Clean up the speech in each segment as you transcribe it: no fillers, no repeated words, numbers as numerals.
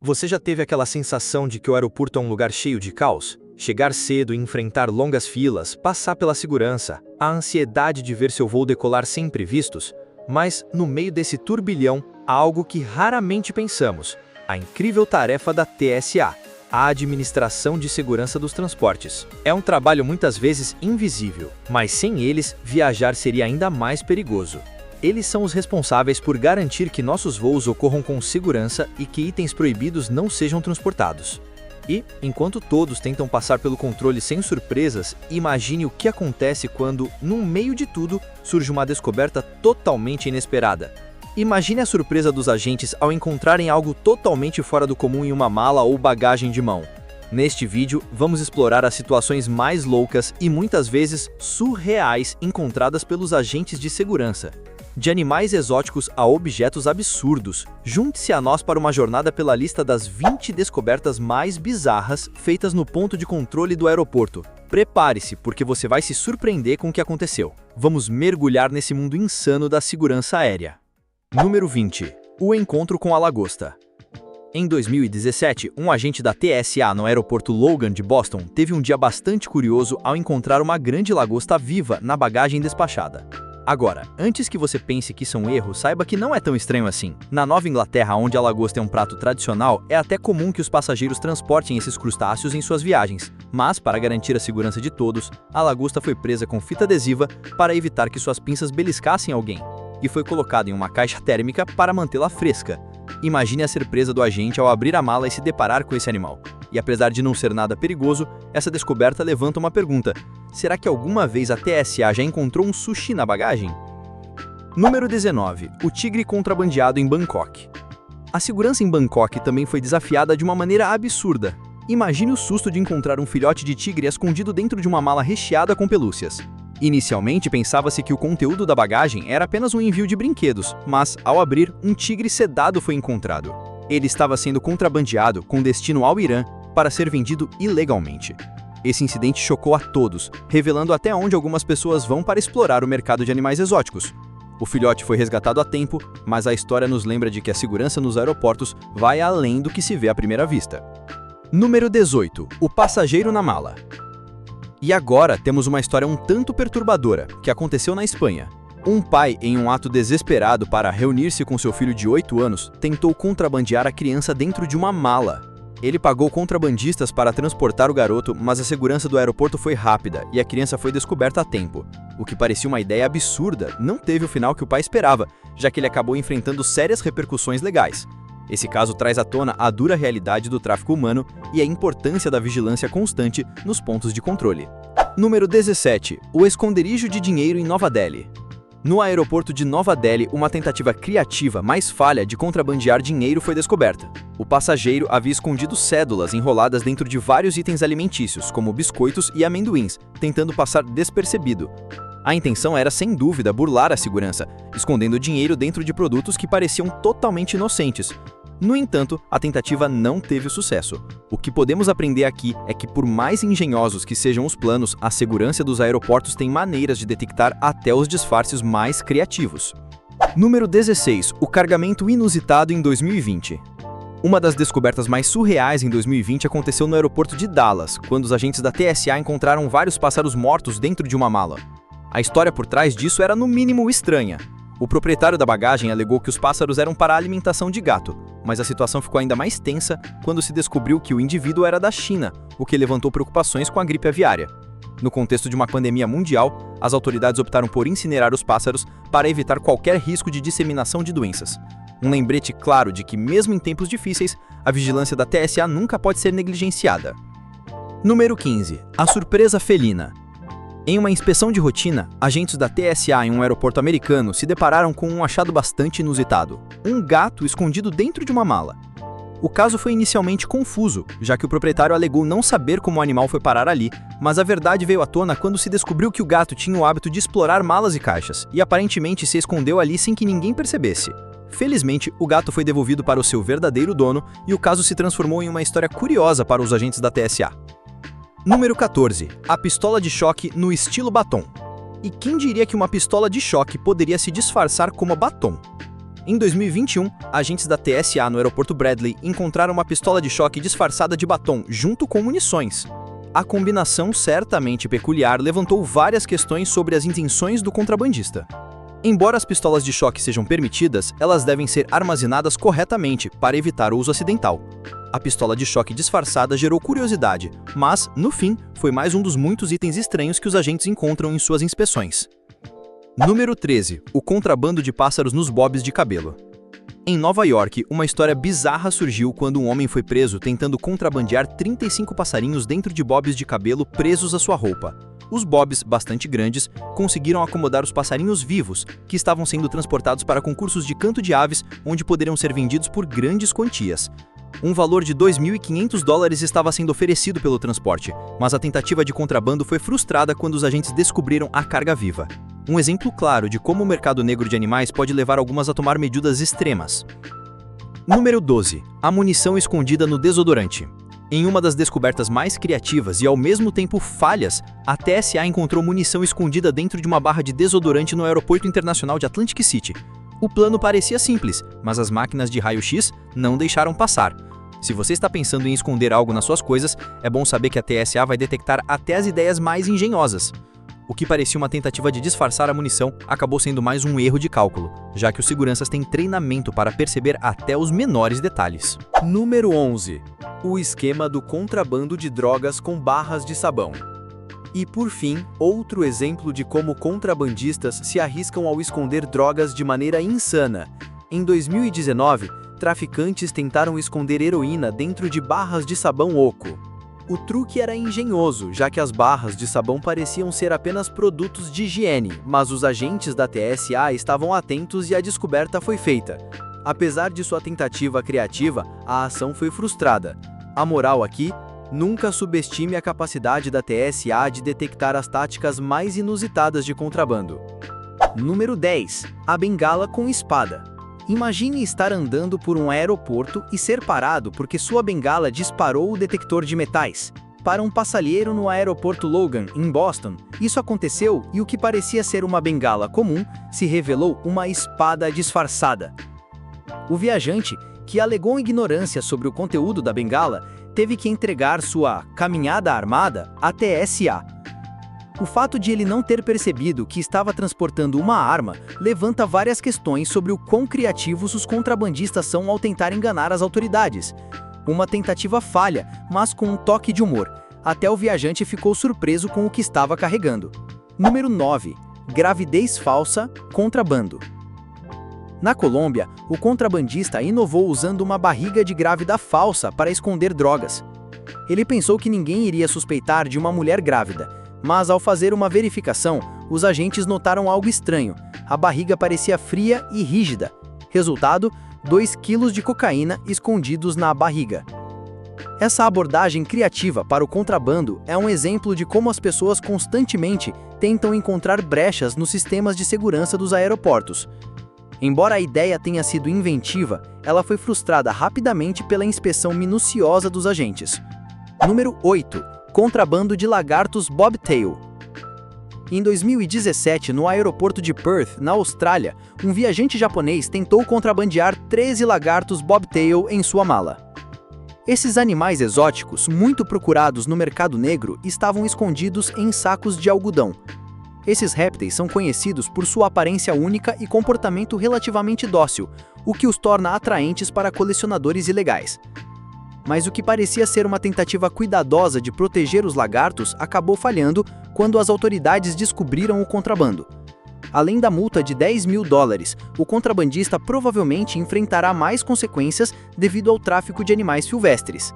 Você já teve aquela sensação de que o aeroporto é um lugar cheio de caos? Chegar cedo e enfrentar longas filas, passar pela segurança, a ansiedade de ver seu voo decolar sem imprevistos? Mas, no meio desse turbilhão, há algo que raramente pensamos: a incrível tarefa da TSA, a Administração de Segurança dos Transportes. É um trabalho muitas vezes invisível, mas sem eles, viajar seria ainda mais perigoso. Eles são os responsáveis por garantir que nossos voos ocorram com segurança e que itens proibidos não sejam transportados. E, enquanto todos tentam passar pelo controle sem surpresas, imagine o que acontece quando, no meio de tudo, surge uma descoberta totalmente inesperada. Imagine a surpresa dos agentes ao encontrarem algo totalmente fora do comum em uma mala ou bagagem de mão. Neste vídeo, vamos explorar as situações mais loucas e muitas vezes surreais encontradas pelos agentes de segurança. De animais exóticos a objetos absurdos, junte-se a nós para uma jornada pela lista das 20 descobertas mais bizarras feitas no ponto de controle do aeroporto. Prepare-se, porque você vai se surpreender com o que aconteceu. Vamos mergulhar nesse mundo insano da segurança aérea. Número 20. O encontro com a lagosta. Em 2017, um agente da TSA no aeroporto Logan de Boston teve um dia bastante curioso ao encontrar uma grande lagosta viva na bagagem despachada. Agora, antes que você pense que isso é um erro, saiba que não é tão estranho assim. Na Nova Inglaterra, onde a lagosta é um prato tradicional, é até comum que os passageiros transportem esses crustáceos em suas viagens. Mas, para garantir a segurança de todos, a lagosta foi presa com fita adesiva para evitar que suas pinças beliscassem alguém, e foi colocada em uma caixa térmica para mantê-la fresca. Imagine a surpresa do agente ao abrir a mala e se deparar com esse animal. E apesar de não ser nada perigoso, essa descoberta levanta uma pergunta: será que alguma vez a TSA já encontrou um sushi na bagagem? Número 19. O tigre contrabandeado em Bangkok. A segurança em Bangkok também foi desafiada de uma maneira absurda. Imagine o susto de encontrar um filhote de tigre escondido dentro de uma mala recheada com pelúcias. Inicialmente pensava-se que o conteúdo da bagagem era apenas um envio de brinquedos, mas, ao abrir, um tigre sedado foi encontrado. Ele estava sendo contrabandeado com destino ao Irã para ser vendido ilegalmente. Esse incidente chocou a todos, revelando até onde algumas pessoas vão para explorar o mercado de animais exóticos. O filhote foi resgatado a tempo, mas a história nos lembra de que a segurança nos aeroportos vai além do que se vê à primeira vista. Número 18. O passageiro na mala. E agora temos uma história um tanto perturbadora, que aconteceu na Espanha. Um pai, em um ato desesperado para reunir-se com seu filho de 8 anos, tentou contrabandear a criança dentro de uma mala. Ele pagou contrabandistas para transportar o garoto, mas a segurança do aeroporto foi rápida e a criança foi descoberta a tempo. O que parecia uma ideia absurda não teve o final que o pai esperava, já que ele acabou enfrentando sérias repercussões legais. Esse caso traz à tona a dura realidade do tráfico humano e a importância da vigilância constante nos pontos de controle. Número 17. O esconderijo de dinheiro em Nova Delhi. No aeroporto de Nova Delhi, uma tentativa criativa, mas falha, de contrabandear dinheiro foi descoberta. O passageiro havia escondido cédulas enroladas dentro de vários itens alimentícios, como biscoitos e amendoins, tentando passar despercebido. A intenção era, sem dúvida, burlar a segurança, escondendo dinheiro dentro de produtos que pareciam totalmente inocentes. No entanto, a tentativa não teve sucesso. O que podemos aprender aqui é que, por mais engenhosos que sejam os planos, a segurança dos aeroportos tem maneiras de detectar até os disfarces mais criativos. Número 16. O carregamento inusitado em 2020. Uma das descobertas mais surreais em 2020 aconteceu no aeroporto de Dallas, quando os agentes da TSA encontraram vários pássaros mortos dentro de uma mala. A história por trás disso era no mínimo estranha. O proprietário da bagagem alegou que os pássaros eram para a alimentação de gato, mas a situação ficou ainda mais tensa quando se descobriu que o indivíduo era da China, o que levantou preocupações com a gripe aviária. No contexto de uma pandemia mundial, as autoridades optaram por incinerar os pássaros para evitar qualquer risco de disseminação de doenças. Um lembrete claro de que, mesmo em tempos difíceis, a vigilância da TSA nunca pode ser negligenciada. Número 15. A surpresa felina. Em uma inspeção de rotina, agentes da TSA em um aeroporto americano se depararam com um achado bastante inusitado: um gato escondido dentro de uma mala. O caso foi inicialmente confuso, já que o proprietário alegou não saber como o animal foi parar ali, mas a verdade veio à tona quando se descobriu que o gato tinha o hábito de explorar malas e caixas, e aparentemente se escondeu ali sem que ninguém percebesse. Felizmente, o gato foi devolvido para o seu verdadeiro dono e o caso se transformou em uma história curiosa para os agentes da TSA. Número 14. A pistola de choque no estilo batom. E quem diria que uma pistola de choque poderia se disfarçar como batom? Em 2021, agentes da TSA no aeroporto Bradley encontraram uma pistola de choque disfarçada de batom junto com munições. A combinação certamente peculiar levantou várias questões sobre as intenções do contrabandista. Embora as pistolas de choque sejam permitidas, elas devem ser armazenadas corretamente para evitar o uso acidental. A pistola de choque disfarçada gerou curiosidade, mas, no fim, foi mais um dos muitos itens estranhos que os agentes encontram em suas inspeções. Número 13. O contrabando de pássaros nos bobs de cabelo. Em Nova York, uma história bizarra surgiu quando um homem foi preso tentando contrabandear 35 passarinhos dentro de bobs de cabelo presos à sua roupa. Os bobs, bastante grandes, conseguiram acomodar os passarinhos vivos, que estavam sendo transportados para concursos de canto de aves, onde poderiam ser vendidos por grandes quantias. Um valor de $2.500 estava sendo oferecido pelo transporte, mas a tentativa de contrabando foi frustrada quando os agentes descobriram a carga viva. Um exemplo claro de como o mercado negro de animais pode levar algumas a tomar medidas extremas. Número 12. A munição escondida no desodorante. Em uma das descobertas mais criativas e ao mesmo tempo falhas, a TSA encontrou munição escondida dentro de uma barra de desodorante no Aeroporto Internacional de Atlantic City. O plano parecia simples, mas as máquinas de raio-x não deixaram passar. Se você está pensando em esconder algo nas suas coisas, é bom saber que a TSA vai detectar até as ideias mais engenhosas. O que parecia uma tentativa de disfarçar a munição acabou sendo mais um erro de cálculo, já que os seguranças têm treinamento para perceber até os menores detalhes. Número 11. O esquema do contrabando de drogas com barras de sabão. E por fim, outro exemplo de como contrabandistas se arriscam ao esconder drogas de maneira insana. Em 2019, traficantes tentaram esconder heroína dentro de barras de sabão oco. O truque era engenhoso, já que as barras de sabão pareciam ser apenas produtos de higiene, mas os agentes da TSA estavam atentos e a descoberta foi feita. Apesar de sua tentativa criativa, a ação foi frustrada. A moral aqui: nunca subestime a capacidade da TSA de detectar as táticas mais inusitadas de contrabando. Número 10. A bengala com espada. Imagine estar andando por um aeroporto e ser parado porque sua bengala disparou o detector de metais. Para um passageiro no aeroporto Logan, em Boston, isso aconteceu e o que parecia ser uma bengala comum se revelou uma espada disfarçada. O viajante, que alegou ignorância sobre o conteúdo da bengala, teve que entregar sua caminhada armada à TSA. O fato de ele não ter percebido que estava transportando uma arma levanta várias questões sobre o quão criativos os contrabandistas são ao tentar enganar as autoridades. Uma tentativa falha, mas com um toque de humor. Até o viajante ficou surpreso com o que estava carregando. Número 9. Gravidez falsa, contrabando. Na Colômbia, o contrabandista inovou usando uma barriga de grávida falsa para esconder drogas. Ele pensou que ninguém iria suspeitar de uma mulher grávida. Mas ao fazer uma verificação, os agentes notaram algo estranho. A barriga parecia fria e rígida. Resultado, 2 quilos de cocaína escondidos na barriga. Essa abordagem criativa para o contrabando é um exemplo de como as pessoas constantemente tentam encontrar brechas nos sistemas de segurança dos aeroportos. Embora a ideia tenha sido inventiva, ela foi frustrada rapidamente pela inspeção minuciosa dos agentes. Número 8. Contrabando de lagartos bobtail. Em 2017, no aeroporto de Perth, na Austrália, um viajante japonês tentou contrabandear 13 lagartos bobtail em sua mala. Esses animais exóticos, muito procurados no mercado negro, estavam escondidos em sacos de algodão. Esses répteis são conhecidos por sua aparência única e comportamento relativamente dócil, o que os torna atraentes para colecionadores ilegais. Mas o que parecia ser uma tentativa cuidadosa de proteger os lagartos acabou falhando quando as autoridades descobriram o contrabando. Além da multa de $10.000, o contrabandista provavelmente enfrentará mais consequências devido ao tráfico de animais silvestres.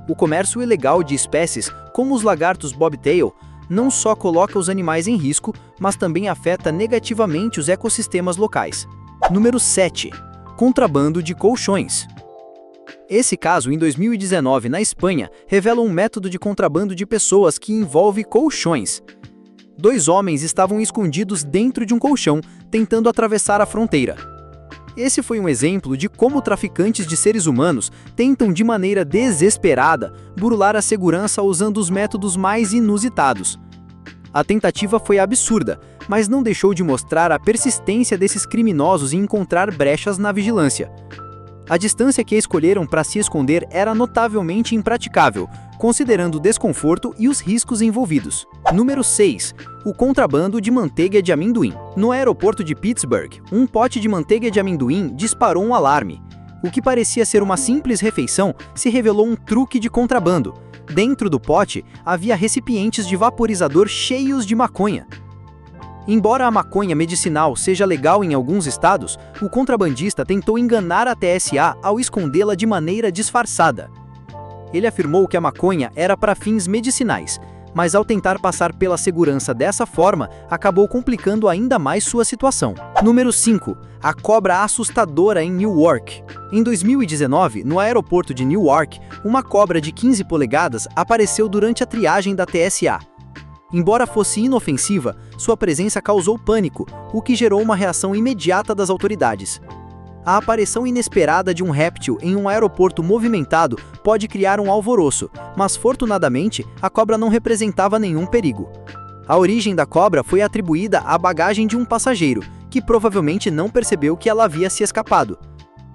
O comércio ilegal de espécies, como os lagartos bobtail, não só coloca os animais em risco, mas também afeta negativamente os ecossistemas locais. Número 7. Contrabando de colchões. Esse caso, em 2019, na Espanha, revela um método de contrabando de pessoas que envolve colchões. 2 homens estavam escondidos dentro de um colchão, tentando atravessar a fronteira. Esse foi um exemplo de como traficantes de seres humanos tentam de maneira desesperada burlar a segurança usando os métodos mais inusitados. A tentativa foi absurda, mas não deixou de mostrar a persistência desses criminosos em encontrar brechas na vigilância. A distância que escolheram para se esconder era notavelmente impraticável, considerando o desconforto e os riscos envolvidos. Número 6. O contrabando de manteiga de amendoim. No aeroporto de Pittsburgh, um pote de manteiga de amendoim disparou um alarme. O que parecia ser uma simples refeição se revelou um truque de contrabando. Dentro do pote, havia recipientes de vaporizador cheios de maconha. Embora a maconha medicinal seja legal em alguns estados, o contrabandista tentou enganar a TSA ao escondê-la de maneira disfarçada. Ele afirmou que a maconha era para fins medicinais, mas ao tentar passar pela segurança dessa forma, acabou complicando ainda mais sua situação. Número 5. A cobra assustadora em Newark. Em 2019, no aeroporto de Newark, uma cobra de 15 polegadas apareceu durante a triagem da TSA. Embora fosse inofensiva, sua presença causou pânico, o que gerou uma reação imediata das autoridades. A aparição inesperada de um réptil em um aeroporto movimentado pode criar um alvoroço, mas fortunadamente a cobra não representava nenhum perigo. A origem da cobra foi atribuída à bagagem de um passageiro, que provavelmente não percebeu que ela havia se escapado.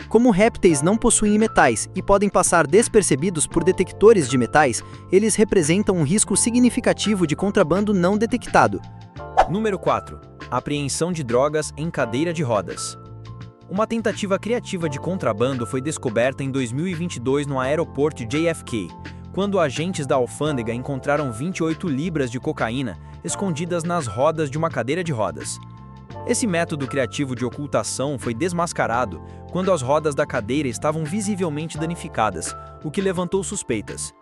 Como répteis não possuem metais e podem passar despercebidos por detectores de metais, eles representam um risco significativo de contrabando não detectado. Número 4. Apreensão de drogas em cadeira de rodas. Uma tentativa criativa de contrabando foi descoberta em 2022 no aeroporto JFK, quando agentes da alfândega encontraram 28 libras de cocaína escondidas nas rodas de uma cadeira de rodas. Esse método criativo de ocultação foi desmascarado quando as rodas da cadeira estavam visivelmente danificadas, o que levantou suspeitas.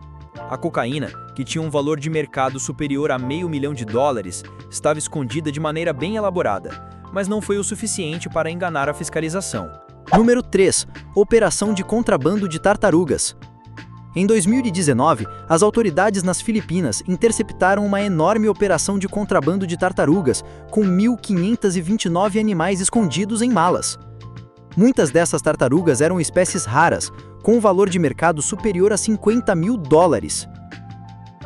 A cocaína, que tinha um valor de mercado superior a $500 mil, estava escondida de maneira bem elaborada, mas não foi o suficiente para enganar a fiscalização. Número 3. Operação de contrabando de tartarugas. Em 2019, as autoridades nas Filipinas interceptaram uma enorme operação de contrabando de tartarugas, com 1.529 animais escondidos em malas. Muitas dessas tartarugas eram espécies raras, com um valor de mercado superior a $50 mil.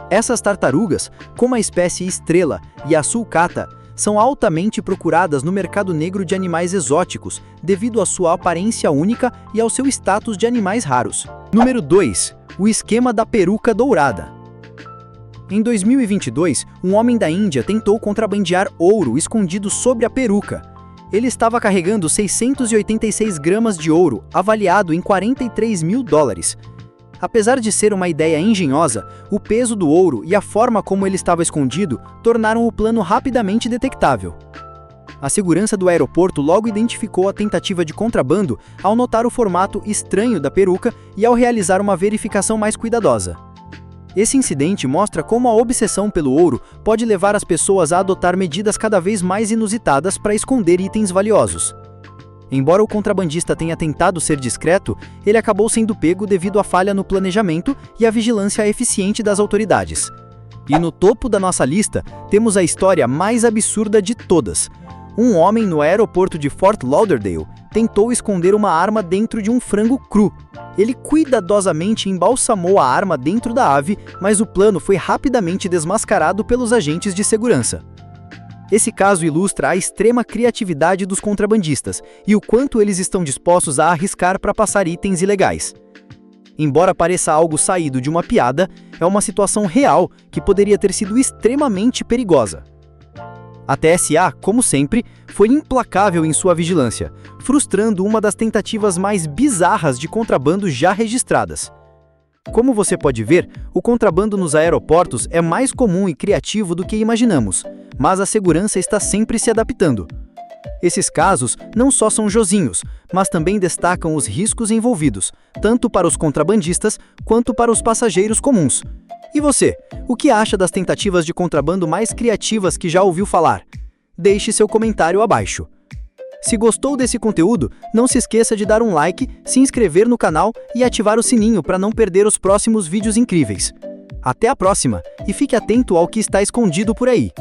Essas tartarugas, como a espécie estrela e a sulcata, são altamente procuradas no mercado negro de animais exóticos, devido à sua aparência única e ao seu status de animais raros. Número 2. O esquema da peruca dourada. Em 2022, um homem da Índia tentou contrabandear ouro escondido sobre a peruca. Ele estava carregando 686 gramas de ouro, avaliado em $43 mil. Apesar de ser uma ideia engenhosa, o peso do ouro e a forma como ele estava escondido tornaram o plano rapidamente detectável. A segurança do aeroporto logo identificou a tentativa de contrabando ao notar o formato estranho da peruca e ao realizar uma verificação mais cuidadosa. Esse incidente mostra como a obsessão pelo ouro pode levar as pessoas a adotar medidas cada vez mais inusitadas para esconder itens valiosos. Embora o contrabandista tenha tentado ser discreto, ele acabou sendo pego devido à falha no planejamento e à vigilância eficiente das autoridades. E no topo da nossa lista, temos a história mais absurda de todas. Um homem no aeroporto de Fort Lauderdale tentou esconder uma arma dentro de um frango cru. Ele cuidadosamente embalsamou a arma dentro da ave, mas o plano foi rapidamente desmascarado pelos agentes de segurança. Esse caso ilustra a extrema criatividade dos contrabandistas e o quanto eles estão dispostos a arriscar para passar itens ilegais. Embora pareça algo saído de uma piada, é uma situação real que poderia ter sido extremamente perigosa. A TSA, como sempre, foi implacável em sua vigilância, frustrando uma das tentativas mais bizarras de contrabando já registradas. Como você pode ver, o contrabando nos aeroportos é mais comum e criativo do que imaginamos, mas a segurança está sempre se adaptando. Esses casos não só são josinhos, mas também destacam os riscos envolvidos, tanto para os contrabandistas quanto para os passageiros comuns. E você, o que acha das tentativas de contrabando mais criativas que já ouviu falar? Deixe seu comentário abaixo. Se gostou desse conteúdo, não se esqueça de dar um like, se inscrever no canal e ativar o sininho para não perder os próximos vídeos incríveis. Até a próxima, e fique atento ao que está escondido por aí.